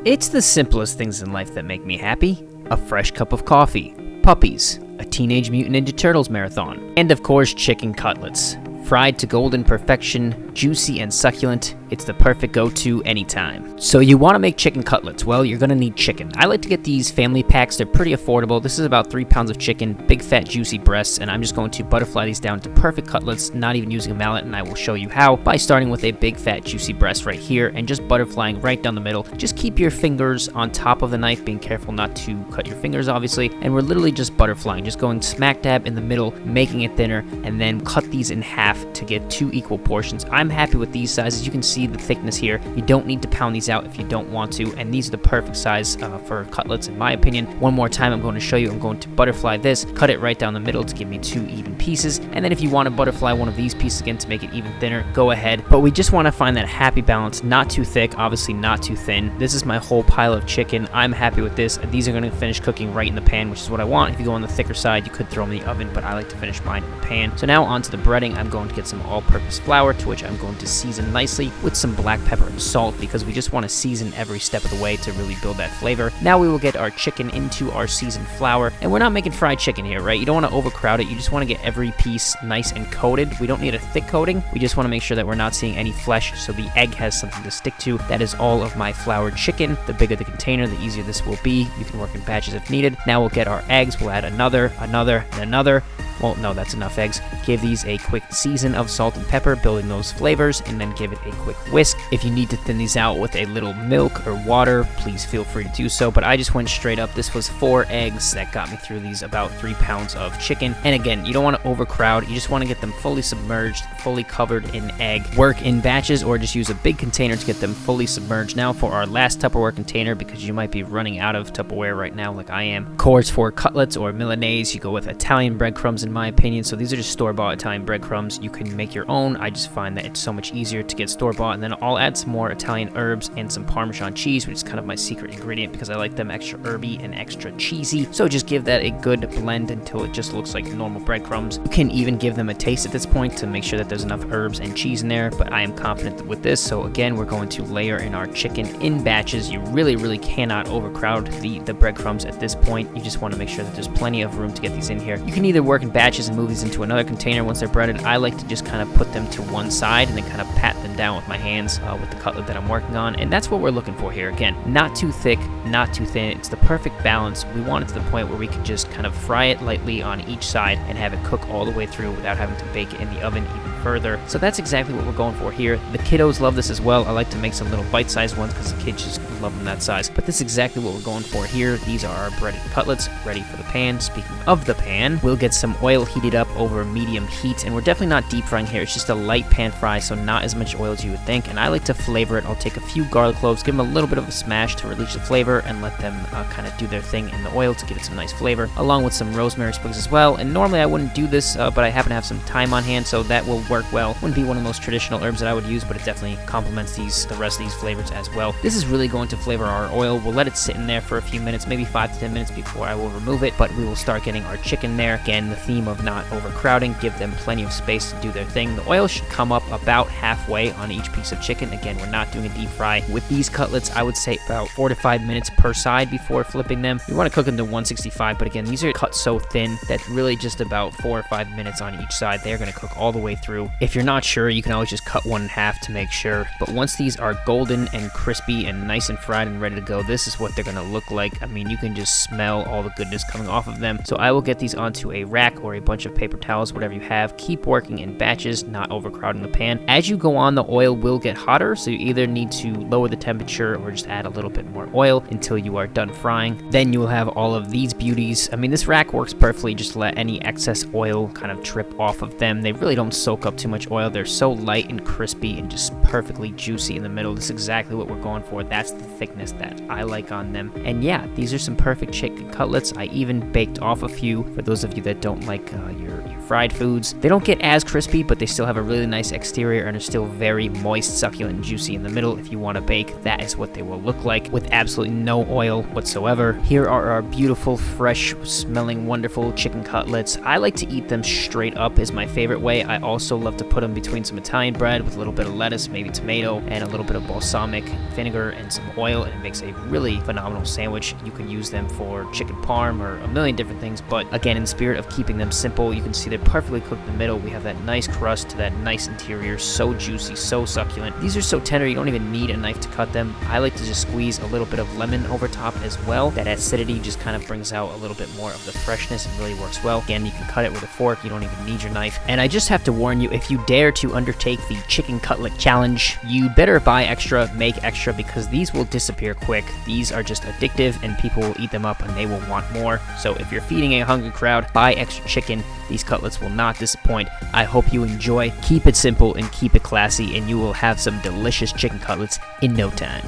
It's the simplest things in life that make me happy. A fresh cup of coffee, puppies, a Teenage Mutant Ninja Turtles marathon, and of course chicken cutlets. Fried to golden perfection, juicy and succulent, it's the perfect go-to anytime. So you want to make chicken cutlets, well, you're going to need chicken. I like to get these family packs, they're pretty affordable. This is about 3 pounds of chicken, big fat juicy breasts, and I'm just going to butterfly these down to perfect cutlets, not even using a mallet, and I will show you how by starting with a big fat juicy breast right here and just butterflying right down the middle. Just keep your fingers on top of the knife, being careful not to cut your fingers obviously, and we're literally just butterflying, just going smack dab in the middle, making it thinner, and then cut these in half to get 2 equal portions. I'm happy with these sizes. You can see the thickness here. You don't need to pound these out if you don't want to, and these are the perfect size for cutlets in my opinion. One more time I'm going to show you. I'm going to butterfly this, cut it right down the middle to give me 2 even pieces, and then if you want to butterfly one of these pieces again to make it even thinner, go ahead. But we just want to find that happy balance, not too thick, obviously not too thin. This is my whole pile of chicken. I'm happy with this. These are going to finish cooking right in the pan, which is what I want. If you go on the thicker side, you could throw them in the oven, but I like to finish mine in the pan. So now onto the breading. I'm going to get some all-purpose flour, to which I'm going to season nicely with some black pepper and salt, because we just want to season every step of the way to really build that flavor. Now we will get our chicken into our seasoned flour, and we're not making fried chicken here, right? You don't want to overcrowd it. You just want to get every piece nice and coated. We don't need a thick coating. We just want to make sure that we're not seeing any flesh, so the egg has something to stick to. That is all of my floured chicken. The bigger the container, the easier this will be. You can work in batches if needed. Now we'll get our eggs. We'll add another, and another. Well, no, that's enough eggs. Give these a quick season of salt and pepper, building those flavors, and then give it a quick whisk. If you need to thin these out with a little milk or water, please feel free to do so, but I just went straight up. This was 4 eggs that got me through these about 3 pounds of chicken. And again, you don't want to overcrowd. You just want to get them fully submerged, fully covered in egg. Work in batches or just use a big container to get them fully submerged. Now for our last Tupperware container, because you might be running out of Tupperware right now like I am. Of course, for cutlets or Milanese, you go with Italian breadcrumbs in my opinion. So these are just store-bought Italian breadcrumbs. You can make your own. I just find that it's so much easier to get store-bought. And then I'll add some more Italian herbs and some Parmesan cheese, which is kind of my secret ingredient because I like them extra herby and extra cheesy. So just give that a good blend until it just looks like normal breadcrumbs. You can even give them a taste at this point to make sure that there's enough herbs and cheese in there, but I am confident with this. So again, we're going to layer in our chicken in batches. You really cannot overcrowd the breadcrumbs at this point. You just want to make sure that there's plenty of room to get these in here. You can either work in batches and move these into another container once they're breaded. I like to just kind of put them to one side and then kind of pat them down with my hands with the cutlet that I'm working on, and that's what we're looking for here. Again, not too thick, not too thin. It's the perfect balance. We want it to the point where we can just kind of fry it lightly on each side and have it cook all the way through without having to bake it in the oven even further. So that's exactly what we're going for here. The kiddos love this as well. I like to make some little bite-sized ones because the kids just love them that size, but this is exactly what we're going for here. These are our breaded cutlets ready for the pan. Speaking of the pan, we'll get some oil heated up over medium heat, and we're definitely not deep frying here. It's just a light pan fry, so not as much oil as you would think, and I like to flavor it. I'll take a few garlic cloves, give them a little bit of a smash to release the flavor, and let them kind of do their thing in the oil to give it some nice flavor, along with some rosemary sprigs as well. And normally I wouldn't do this, but I happen to have some thyme on hand, so that will work well. Wouldn't be one of the most traditional herbs that I would use, but it definitely complements the rest of these flavors as well. This is really going to flavor our oil. We'll let it sit in there for a few minutes, maybe 5 to 10 minutes before I will remove it, but we will start getting our chicken there. Again, the theme of not overcrowding, give them plenty of space to do their thing. The oil should come up about halfway on each piece of chicken. Again, we're not doing a deep fry. With these cutlets, I would say about 4 to 5 minutes per side before flipping them. You want to cook them to 165, but again, these are cut so thin that really just about 4 or 5 minutes on each side. They're going to cook all the way through. If you're not sure, you can always just cut one in half to make sure. But once these are golden and crispy and nice and fried and ready to go, this is what they're going to look like. I mean, you can just smell all the goodness coming off of them. So I will get these onto a rack or a bunch of paper towels, whatever you have. Keep working in batches, not overcrowding the pan. As you go on, the oil will get hotter, so you either need to lower the temperature or just add a little bit more oil until you are done frying. Then you will have all of these beauties. I mean, this rack works perfectly. Just let any excess oil kind of drip off of them. They really don't soak up too much oil. They're so light and crispy and just perfectly juicy in the middle. This is exactly what we're going for. That's the thickness that I like on them. And yeah, these are some perfect chicken cutlets. I even baked off a few for those of you that don't like your fried foods. They don't get as crispy, but they still have a really nice exterior and are still very moist, succulent, and juicy in the middle. If you want to bake, that is what they will look like, with absolutely no oil whatsoever. Here are our beautiful, fresh smelling, wonderful chicken cutlets. I like to eat them straight up, is my favorite way. I also love to put them between some Italian bread with a little bit of lettuce, maybe tomato, and a little bit of balsamic vinegar and some oil, and it makes a really phenomenal sandwich. You can use them for chicken parm or a million different things, but again, in the spirit of keeping them simple, you can see they're perfectly cooked in the middle. We have that nice crust to that nice interior, so juicy, so succulent. These are so tender, you don't even need a knife to cut them. I like to just squeeze a little bit of lemon over top as well. That acidity just kind of brings out a little bit more of the freshness and really works well. Again, you can cut it with a fork, you don't even need your knife. And I just have to warn you, if you dare to undertake the chicken cutlet challenge, you better buy extra, make extra, because these will disappear quick. These are just addictive and people will eat them up and they will want more. So if you're feeding a hungry crowd, buy extra chicken. These cutlets will not disappoint. I hope you enjoy. Keep it simple and keep it classy, and you will have some delicious chicken cutlets in no time.